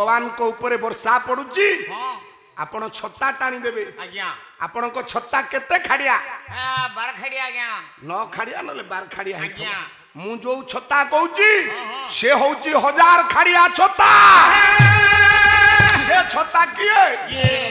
भगवान को ऊपर वर्षा पड़ुची आपण छत्ता टाणी देबे आज्ञा आपण को छत्ता केते खाड़िया 12 खाड़िया आज्ञा 9 खाड़िया नले 12 खाड़िया आज्ञा मु जो छत्ता कहूची से होची 1000 खाड़िया छत्ता से छत्ता किए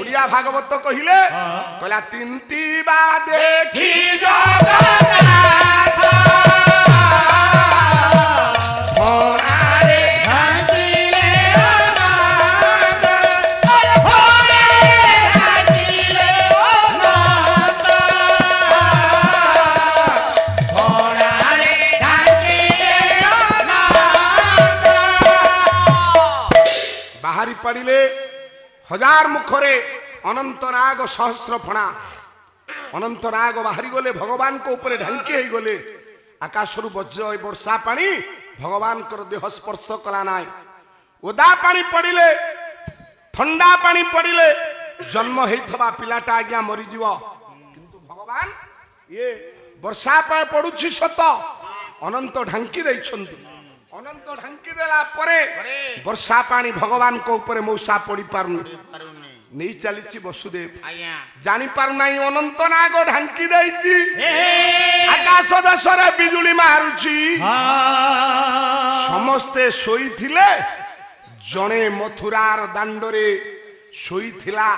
उड़िया भागवत तो कहिले कहला तिंती बा देखी जगन्नाथ मोरारे घाटिले अनाथ अरे मोरारे घाटिले अनाथ मोरारे घाटिले अनाथ बाहरी पड़िले 1000 मुखरे अनंत नाग सहस्र फणा अनंत नाग बाहरी गले भगवान को ऊपर ढंकी हो गले आकाशरु वज्र वर्षा पानी भगवान कर देह स्पर्श कला नाय ओदा पानी पड़िले ठंडा पानी पड़िले जन्म हेथबा पिलाटा आज्ञा मरी जीव किंतु भगवान ये वर्षा पानी पड़ुछि सत अनंत ढंकी दैछंतु अनंत ढंकी देला परे वर्षा पानी भगवान को ऊपर मौसा पड़ी पारुनी नहीं चली वसुदेव जानी पार नहीं अनंत नाग ढांकी देइची आकाश दशरे बिजुली मारुची समस्ते सोई थिले जणे मथुरार दांडरे सोई थिला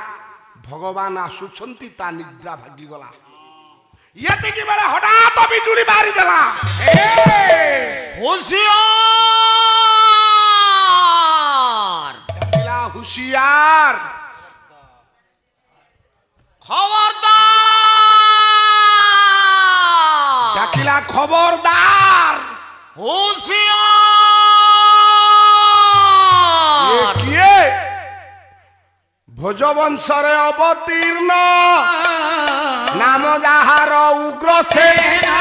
भगवान आसुछंती ता निद्रा भागी गला यति कि बेला हठात बिजुली मारी देला होशियार होशियार खबरदार डाकिला खबरदार होशियार ये किए भोजवंशरे अवतीर्ण नाम जाहार उग्रसेना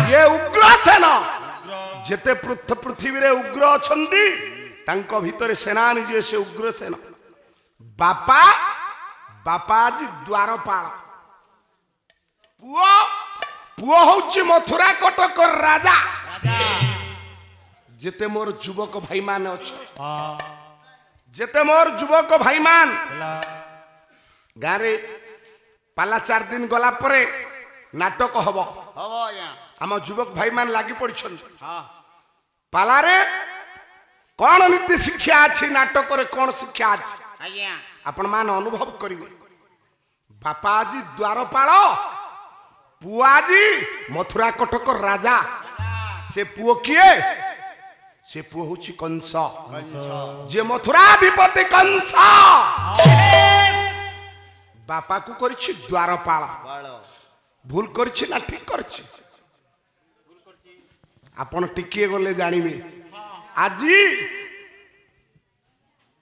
ये उग्रसेना जेते पृथ्वी रे उग्र अछंती तांको भितरे सेनानी जे से उग्रसेना बापा बापा जी द्वारपाल पुओ पुओ होची मथुरा कटक राजा जेते मोर युवक भाई मान अछि जेते मोर युवक भाई मान गारे पाला 4 दिन गला परे नाटक हबो आम युवक भाई मान लागी पड़छन पाला रे कौन नीति शिक्षा अछि नाटक रे कौन शिक्षा अछि आपण मान अनुभव करिवे बापाजी द्वारपाल पुआजी मथुरा कटक राजा से पुओ किए से पुओ होची कंस जे मथुराधिपति कंस बापा को करछि द्वारपाल भूल करछि ना ठीक करछि आपण टिकिए गले जानिबे आजी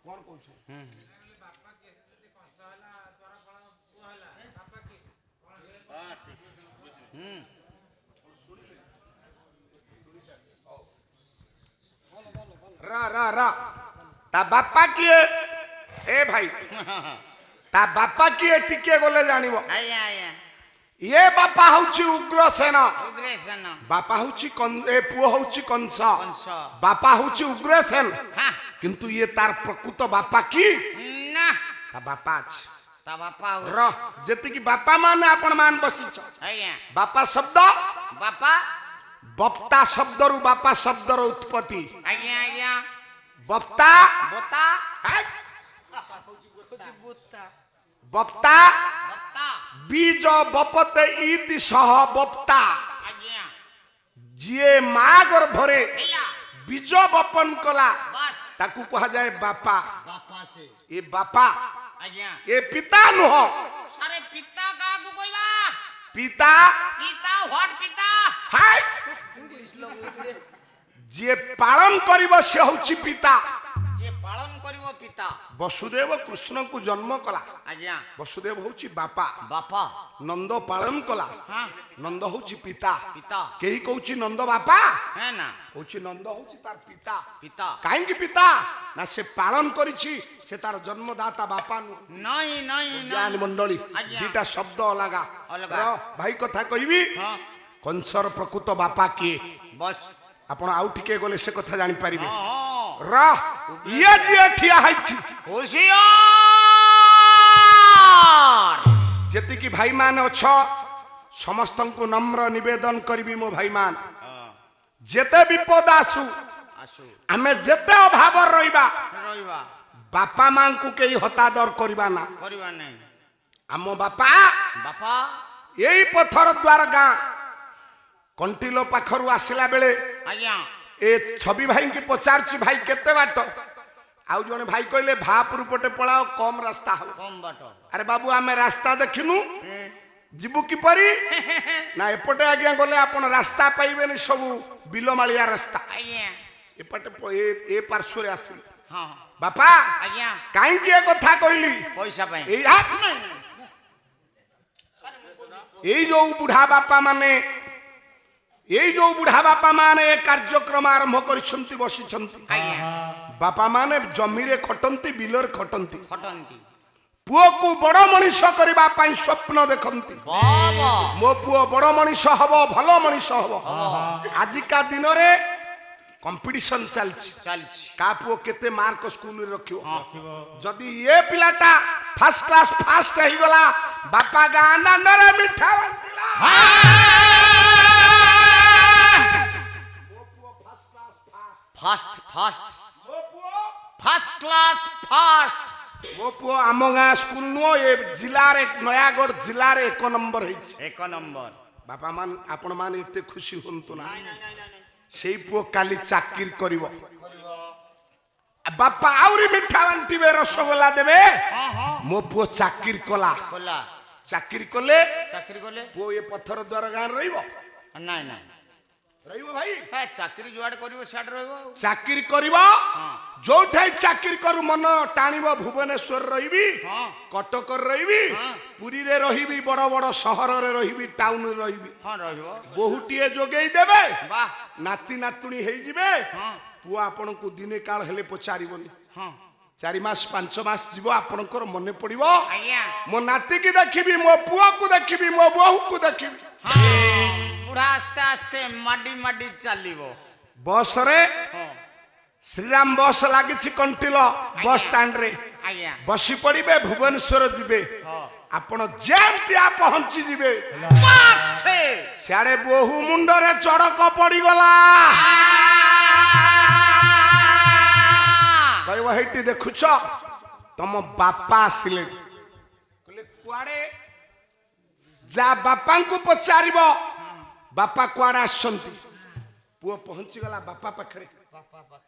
कोन कहछ रा रा रा ता बापा किए ए भाई ता बापा किए टिके गले जानिबो ये बापा होची उग्रसेना बापा होची ए पुओ होची कंस बापा होची उग्रसेन किंतु ये तार प्रकृत बापा की ना ता बापा छ ता बापा र जेति की बापा मान आपण मान बसी छ बापा शब्द बापा बप्ता शब्द रु बापा शब्द रो उत्पत्ति आज्ञा आज्ञा बप्ता बोता बप्ता बीज बपते इति सह बप्ता जिए मां गर्भरे बीज बपन कला ताकू कहा जाए बापा से ये बापा ये पिता नुह सारे पिता का को कहबा पिता पिता व्हाट पिता हाय जे पालन करिवो से होची पिता जे पालन करिवो पिता वसुदेव कृष्ण को जन्म कला आज्ञा वसुदेव होची बापा बापा नंद पालन कला हां नंद होची पिता पिता केही कहूची नंद बापा है ना होची नंद होची तार पिता पिता काहे की पिता ना से पालन करिछि से तार जन्मदाता बापा नहीं नहीं ज्ञान मंडली दीटा शब्द अलगा अलगा भाई कथा कहबी हां कंसर प्रकृत बापा के बस आपण आउ टिके गले से कथा जानि पारिबे ର ଇଏ ଯିଏ ଠିଆ ହେଇଛି हुशियार ଯେତିକି ଭାଇମାନେ ଅଛ ସମସ୍ତଙ୍କୁ ନମ୍ର ନିବେଦନ କରିବି ମୋ ଭାଇମାନ ଯେତେ ବିପଦ ଆସୁ आसु ଆମେ ଯେତେ ଅଭାବ ରହିବା रहिबा ବାପା ମାଙ୍କୁ କେହି ହତାଦର କରିବା ନା करबा नहीं ଆମ ବାପା बापा ଏଇ ପଥର ଦ୍ୱାର ଗାଁ କଣ୍ଟିଲୋ ପାଖରୁ ଆସିଲା ବେଳେ आज्ञा ଏ ଛବି ଭାଇଙ୍କୁ ପଚାରୁଛି ଭାଇ କେତେ ବାଟ ଆଉ ଜଣେ ଭାଇ କହିଲେ ଭାପୁର ପଟେ ପଳାଅ କମ ରାସ୍ତା ହବ कम बाटो ଆରେ ବାବୁ ଆମେ ରାସ୍ତା ଦେଖିନୁ ଯିବୁ କିପରି ନା ଏପଟେ ଆଜ୍ଞା ଗଲେ ଆପଣ ରାସ୍ତା ପାଇବେନି ସବୁ ବିଲମାଳିଆ ରାସ୍ତା आज्ञा ଏପଟେ ଏ ପାର୍ଶ୍ୱରେ ଆସିଲେ हाँ ବାପା आज्ञा କାହିଁକି ଏ କଥା କହିଲି पैसा पाए ଏଇ ଯୋଉ ବୁଢା ବାପା ମାନେ ଏଇ ଯୋଉ ବୁଢା ବାପା ମାନେ ଏ କାର୍ଯ୍ୟକ୍ରମ ଆରମ୍ଭ କରିଛନ୍ତି ବସିଛନ୍ତି आज्ञा ବାପା ମାନେ ଜମିରେ ଖଟନ୍ତି ବିଲରେ ଖଟନ୍ତି खटंती ପୁଅକୁ ବଡ ମଣିଷ କରିବା ପାଇଁ ସ୍ୱପ୍ନ ଦେଖନ୍ତି बाबा ମୋ ପୁଅ ବଡ ମଣିଷ ହବ ଭଲ ମଣିଷ ହବ ଆଜିକା ଦିନରେ କମ୍ପିଟିସନ ଚାଲିଛି चलछि କା ପୁଅ କେତେ ମାର୍କ ସ୍କୁଲରେ ରଖିବ ଯଦି ଏ ପିଲାଟା ଫାର୍ଷ୍ଟ କ୍ଲାସ ଫାଷ୍ଟ ହେଇଗଲା ବାପା ଗାଁ ଦାଣ୍ଡରେ ମିଠା ବାଣ୍ଟିଲା फास्ट फास्ट ମୋ ପୁଅ फर्स्ट क्लास फास्ट ମୋ ପୁଅ ଆମ ଗାଁ ସ୍କୁଲ ନୁହଁ ଏ ଜିଲ୍ଲାରେ ନୟାଗଡ଼ ଜିଲ୍ଲାରେ 1 ନମ୍ବର ହେଇଛି एक नंबर ବାପା ମାନେ ଆପଣ ମାନେ ଏତେ ଖୁସି ହୁଅନ୍ତୁ ନା ସେଇ ପୁଅ କାଲି ଚାକିରି କରିବ ବାପା ଆହୁରି ମିଠା ବାଣ୍ଟିବେ ରସଗୋଲା ଦେବେ हाँ हाँ ମୋ ପୁଅ ଚାକିରି କଲା कोला ଚାକିରି କଲେ चाकरी कोले ପୁଅ ଏ ପଥର ଦ୍ୱାର ଗାଁରେ ରହିବ नहीं नहीं ରହିବ ଭାଇ है चाकरी जुआड़ करिवो साड रहबो ଚାକିରି କରିବ हाँ ଯୋଉଠାଇ ଚାକିରି କରୁ ମନ ଟାଣିବ ଭୁବନେଶ୍ୱର ରହିବି हाँ କଟକରେ ରହିବି ହଁ। ପୁରୀରେ ରହିବି ବଡ ବଡ ସହରରେ ରହିବି ଟାଉନରେ ରହିବି हाँ रहबो ବୋହୁଟିଏ ଯୋଗେଇ ଦେବେ वाह ନାତି ନାତୁଣୀ ହେଇଯିବେ हाँ ପୁଅ ଆପଣଙ୍କୁ ଦିନେ କାଳ ହେଲେ ପଚାରିବନି हाँ 4 ମାସ 5 ମାସ ଯିବ ଆପଣଙ୍କର ମନେ ପଡିବ आज्ञा ମୋ ନାତିକି ଦେଖିବି ମୋ ପୁଅକୁ ଦେଖିବି ମୋ ବୋହୂକୁ ଦେଖିବି हाँ बुढ़ा आस्ते आस्ते माडी माडी चलिबो ବସରେ हाँ ଶ୍ରୀରାମ ବସ ଲାଗିଛି କଣ୍ଟିଲ ବସ ଷ୍ଟାଣ୍ଡ ରେ आज्ञा ବସି ପଡିବେ ଭୁବନେଶ୍ୱର ଯିବେ हाँ ଆପଣ ଯେମିତି ପହଞ୍ଚି ଯିବେ पास से ସିଆଡେ ବୋହୂ ମୁଣ୍ଡରେ ଚଡକ ପଡିଗଲା କହିବ ହେଇଟି ଦେଖୁଛ ତମ ବାପା ଆସିଲେ କହିଲେ କୁଆଡେ ଯା ବାପାଙ୍କୁ ପଚାରିବ ବାପା କୁଆଡେ ଆସିଛନ୍ତି ପୁଅ ପହଞ୍ଚିଗଲା ବାପା ପାଖରେ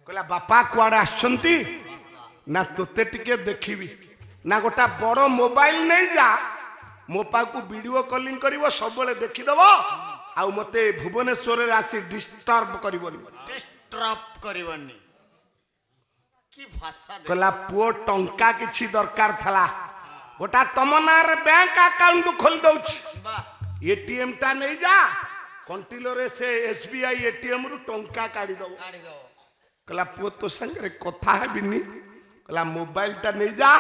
କହିଲା ବାପା କୁଆଡେ ଆସିଛନ୍ତି ନା ତୋତେ ଟିକେ ଦେଖିବି ନା ଗୋଟା ବଡ ମୋବାଇଲ ନେଇଯା ମୋ ପାଖକୁ ଭିଡିଓ କଲିଂ କରିବ ସବୁବେଳେ ଦେଖିଦବ ଆଉ ମତେ ଭୁବନେଶ୍ୱରରେ ଆସି ଡିଷ୍ଟର୍ବ କରିବନି डिस्टर्ब करिवनी की भाषा दे କହିଲା ପୁଅ ଟଙ୍କା କିଛି ଦରକାର ଥିଲା ଗୋଟା ତମ ନାଁରେ ବ୍ୟାଙ୍କ ଆକାଉଣ୍ଟ ଖୋଲି ଦଉଛି वाह ଏଟିଏମ ଟା ନେଇଯା କଣ୍ଟିଲୋରେ ସେ ଏସବିଆଇ ଏଟିଏମ ରୁ ଟଙ୍କା କାଢି ଦବ गाड़ी दो କହିଲା ପୁଅ ତୋ ସାଙ୍ଗରେ କଥା ହେବିନି କହିଲା ମୋବାଇଲ ଟା ନେଇଯା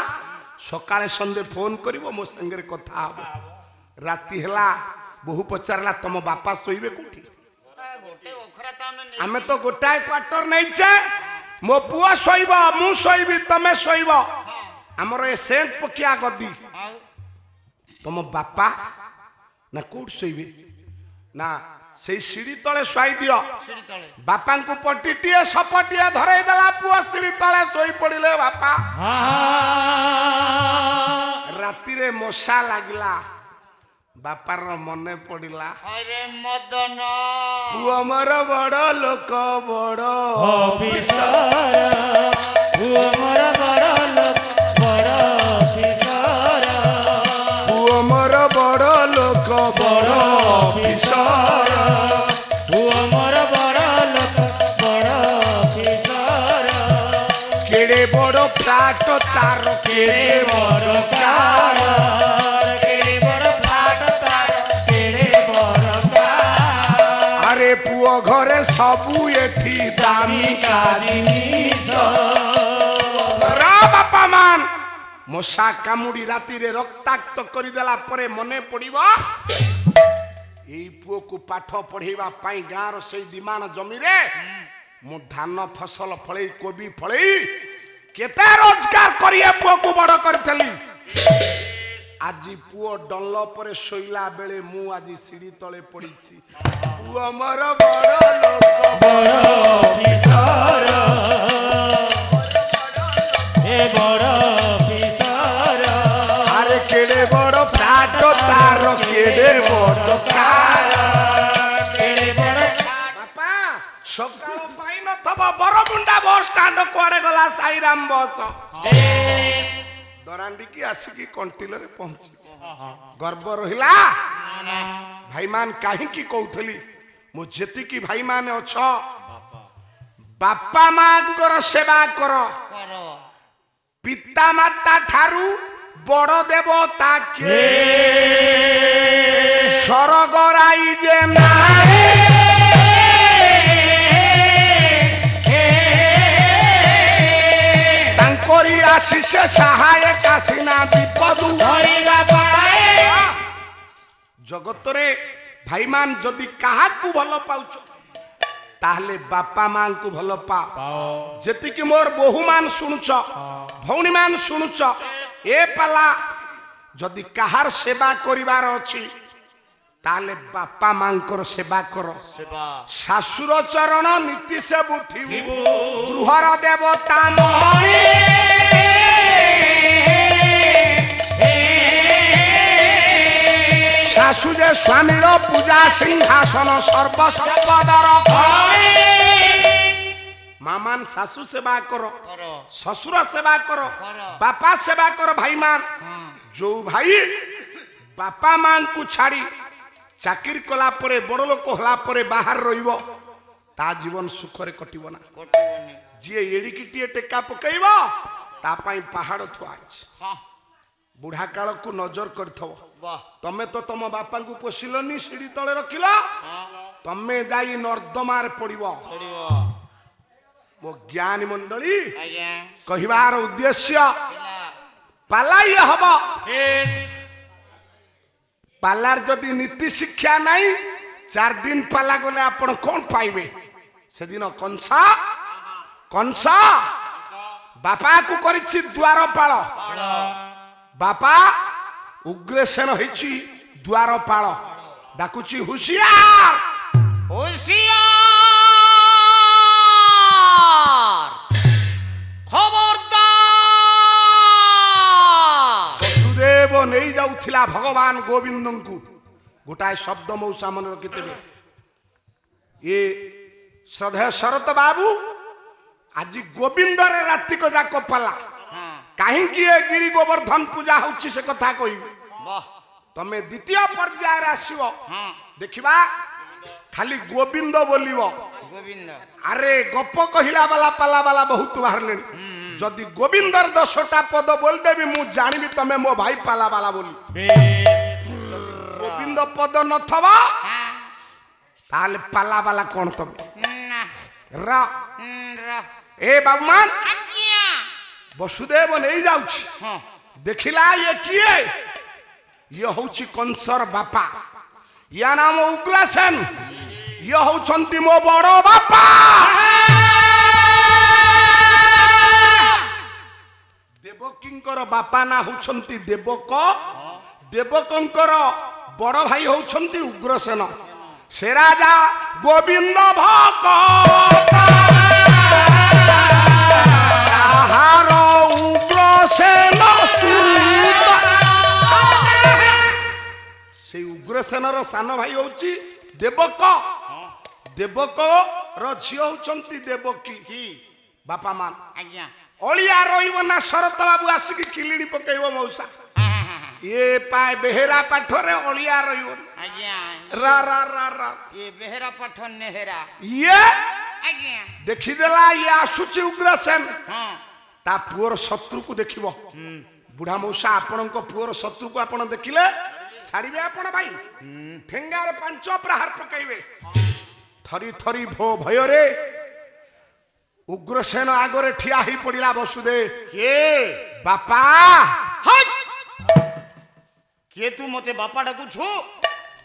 ସକାଳେ ସନ୍ଧ୍ୟା ଫୋନ କରିବ ମୋ ସାଙ୍ଗରେ କଥା ହବ ରାତି ହେଲା ବୋହୁ ପଚାରିଲା ତମ ବାପା ଶୋଇବେ କୋଉଠି गोटे ओखरा तो हमें ଆମେ ତ ଗୋଟାଏ କ୍ୱାର୍ଟର ନେଇଛେ ମୋ ପୁଅ ଶୋଇବ ମୁଁ ଶୋଇବି ତମେ ଶୋଇବ ଆମର ଏ ସେଣ୍ଟ ପକିଆ ଗଦି नहीं ତମ ବାପା ନା କୋଉଠି ଶୋଇବେ ନା ସେଇ ସିଡି ତଳେ ଶୁଆଇ ଦିଅ सीढ़ी तले ବାପାଙ୍କୁ ପଟିଟିଏ ସପଟିଏ ଧରେଇ ଦେଲା ପୁଅ ସିଡି ତଳେ ଶୋଇ ପଡିଲେ ବାପା ରାତିରେ ମଶା ଲାଗିଲା ବାପାର ମନେ ପଡିଲା अरे मदन ପୁଅ ମୋର ବଡ ଲୋକ ବଡ ପୁଅ ମୋର ବଡ ଲୋକ ବଡ ଅଫିସର କେଡେ ବଡ ଫ୍ଲାଟ ତାର କେଡେ ବଡ କାର ଆରେ ପୁଅ ଘରେ ସବୁ ଏଠି ଦାମିକା ଜିନିଷ ରା ବାପା ମାନ ମଶା କାମୁଡି ରାତିରେ ରକ୍ତାକ୍ତ କରିଦେଲା ପରେ ମନେ ପଡିବ ଏଇ ପୁଅକୁ ପାଠ ପଢେଇବା ପାଇଁ ଗାଁର ସେଇ ଦିମାନ ଜମିରେ मु धान फसल फले कोबी फले केते रोजगार करिए पुओ को बड़ करथली आज पुओ डल्ल पर शोइला बेले मु आज सीढ़ी तले पड़ीछि पुओ मोर बड़ लोक बड़ अफिसर ए बड़ अफिसर अरे केड़े बड़ फ्लाट तार केड़े बड़ कार केड़े बड़ बापा सकाळ पाई न थब बरमुंडा बस स्टैंड कोड़े गला साईराम बस दरांडी की आसिकी कंटिल रे पहुंची गर्व रहिला भाई मान काहे की कहउथली मु जेति की भाई माने अछ बापा मां कर सेवा कर करो पिता माता ठारू बड़ देवता के स्वर्ग राई जे नाए तांकोरी आशीष सहाय कासिना विपदु धरिला पाए जगत रे भाई मान जदि काहा को भलो पाउछ ताहले बापा मां को भलो पा जेति कि मोर बहु मान सुनुछ भौणी मान सुनुछ ए पाला जदि काहार सेवा करिवार अछि ताले बापा मांकर सेवा कर सेवा शाशुर चरण नीति से बुथिबु गृहर देवता मोहि शाशु जे स्वामीर पूजा सिंहासन सर्व संपदर मामान शाशु सेवा करो करो ससुर सेवा करो करो। बापा सेवा करो भाई मान जो भाई बापा मां को छाड़ी चाकरी कला परे बड़ लोक होला परे बाहर रहिबो ता जीवन सुखरे कटिबो ना कोटिबनी जे एडिकिटिए टेका पकइबो ता पई पहाड़ थुआ अछि हां बुढ़ा काल को नजर करथबो वाह तमे तो तम बापा को पोसिलनी सीढ़ी तले रखिला हां तमे जाई नर्दमार पड़िबो पड़िबो मो ज्ञानी मंडली आज्ञा कहिबार उद्देश्य पिला पालाई हबो पालार जदि नीति शिक्षा नहीं 4 दिन पाला गले आपण कौन पाइबे से दिन कंसा कंसा बापा को करिछि द्वारपाल बापा उग्रसेन होइछि द्वारपाल डाकुछि हुशियार होशियार खबरदार वसुदेव नहीं जाउथिला भगवान गोविंद को गोटाए शब्द मौसा मन रखिते ये श्रद्धेय शरत बाबू आज गोविंद रे राति को जाको पाला हां कहीं ये गिरी गोवर्धन पूजा होची से कथा कहि वाह तमे द्वितीय पर्याय आसीबो हां देखिबा खाली गोविंद बोलिबो गोविंद अरे गप कहिला वाला पाला वाला बहुत बाहरले जदि गोविंदर 10टा पद बोल देबी मु जानिबी तमे मो भाई पाला वाला बोली गोविंद पद नथवा हां ताले पाला वाला कोन तमे ना रा र ए बाबूमान आज्ञा वसुदेव नहीं जाउछि हां देखिला ये किए ये होछि कंसर बापा या नाम उग्रसेन ये होछंती मो बड़ बापा देवकींकर बापा ना होछंती देवक देवकंकर बड़ भाई होछंती उग्रसेन से राजा गोविंद भक्त ताहार उग्रसेन सुत से उग्रसेनर सान भाई होची देवक देवक रो झियो होचंती देवकी की बापा मान आज्ञा ओलिया रोइब ना शरत बाबू आसिक किलिड़ी पकेइबो मौसा हां ये पाए बेहेरा पाठरे ओलिया रोइब आज्ञा रा रा रा रा ये बेहरा पठन नेहरा ये आज्ञा देखि देला ये आसुची उग्रसेन हां ता पुअर शत्रु को देखिबो बुढ़ा मौसा आपणक पुअर शत्रु को आपण देखिले छाड़िबे आपण भाई ठेंगार 5 प्रहार पकेइबे थरी थरी भो भय रे उग्रसेन आगरे ठिया ही पड़िला वसुदेव के बापा के तू मते बापा डाकु छु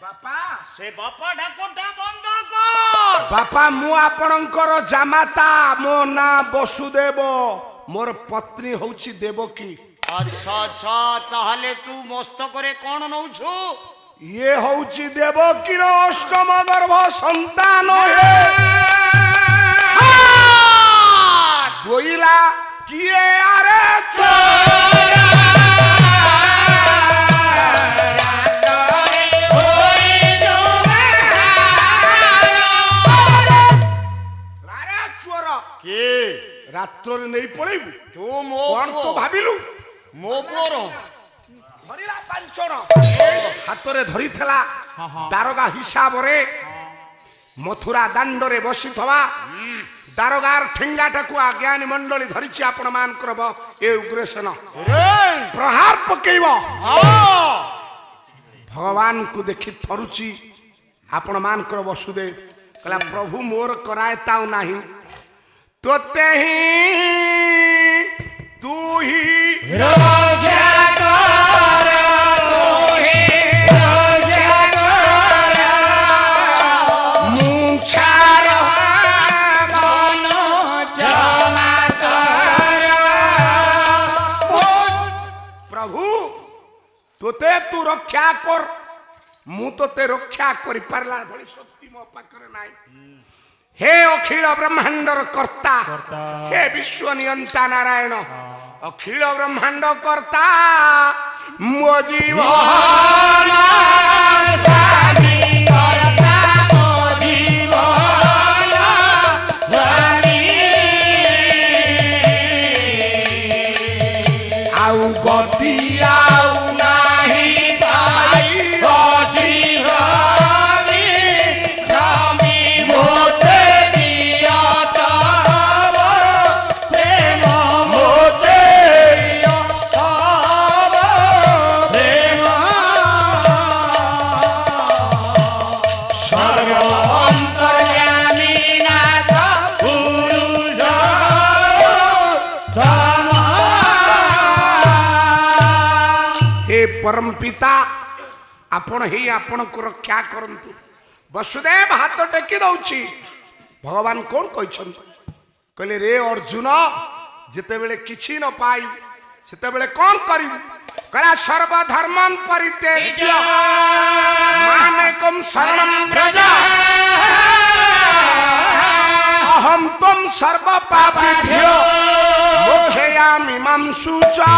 ବାପା ସେ ବାପ ଢାକଟା ବନ୍ଦ କର। ବାପା ମୁଁ ଆପଣଙ୍କର ଜାମାତା, ମୋ ନାଁ ବସୁଦେବ, ମୋର ପତ୍ନୀ ହଉଛି ଦେବକୀ। ଆଚ୍ଛା ଆଚ୍ଛା, ତାହେଲେ ତୁ ମସ୍ତକରେ କଣ ନଉଛୁ? ଇଏ ହଉଛି ଦେବକୀର ଅଷ୍ଟମ ଗର୍ଭ ସନ୍ତାନ। ବୋଇଲା କିଏ ଆରେ ଚୋରା ଚୋର କିଏ? ରାତ୍ରରେ ନେଇ ପଳେଇବୁ? ତୁ ମୋ କଣ ତୁ ପୁଅ? ଭାବିଲୁ? ମୋ ପୁଅର ଧରିଲା ପାଞ୍ଚଣ ହାତରେ ଧରିଥିଲା ଦାରୋଗା ହିସାବରେ ମଥୁରା ଦାଣ୍ଡରେ ବସିଥିବା ଦାରୋଗାର ଠେଙ୍ଗାଟାକୁ ଆଜ୍ଞାନୀ ମଣ୍ଡଳୀ ଧରିଛି ଆପଣ ମାନଙ୍କର ଏ ଉଗ୍ରସେନ ପ୍ରହାର ପକେଇବ। ଭଗବାନଙ୍କୁ ଦେଖି ଥରୁଛି ଆପଣ ମାନଙ୍କର ବସୁଦେବ। କହିଲା ପ୍ରଭୁ ମୋର କରାଏ ତାଉ ନାହିଁ, ତୋତେ ହିଁ ତୁ ହିଁ ରକ୍ଷା କର, ତୁ ହିଁ ରକ୍ଷା କର, ମୁଁ ଛାର ମନ ଜମା କର। ପ୍ରଭୁ ତୋତେ ତୁ ରକ୍ଷା କର, ମୁଁ ତୋତେ ରକ୍ଷା କରିପାରିଲା ଭଳି ଶକ୍ତି ମୋ ପାଖରେ ନାହିଁ। हे अखिल ब्रह्मांडर कर्ता, हे विश्व नियंता नारायण, अखिल ब्रह्मांड कर्ता मो जीवन स्वामी करता मो जीवन स्वामी, आउ गति आउ नाही भाई अछि स्वामी, स्वामी मोते दिया तब प्रेम, मोते दिया तब प्रेम, सर्व अंतर्यामी नाथ पुरुष धर्म। हे परम पिता आपण ही आपण को रक्षा करंतु। वसुदेव हाथ टेकी दउछि। भगवान कौन कहछन? कहले रे अर्जुन, जेतेबेले किछि न पाई सेतेबेले कौन करिबु? कहला सर्वधर्मं परित्यज्य मामेकं शरणं व्रज, अहं त्वं सर्व पापेभ्यो मोक्षयामि मां शुचा।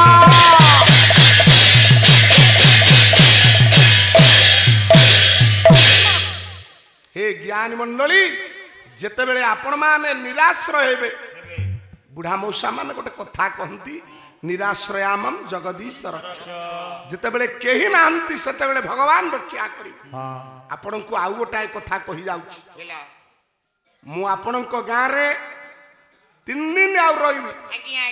हे ज्ञानी मंडली, जेतेबेले आपण माने निराश्रय हेबे, बुढ़ा मौसा माने गोटे कथा कहती, निराश्रयामम जगदीश्वर। जेतेबेले केही नाहंती सेतेबेले भगवान रक्षा करिबे। आपणको आउ गोटाए कथा कहि जाउछि। मु आपणको गाँ रे 3 दिन आउ रहिबी।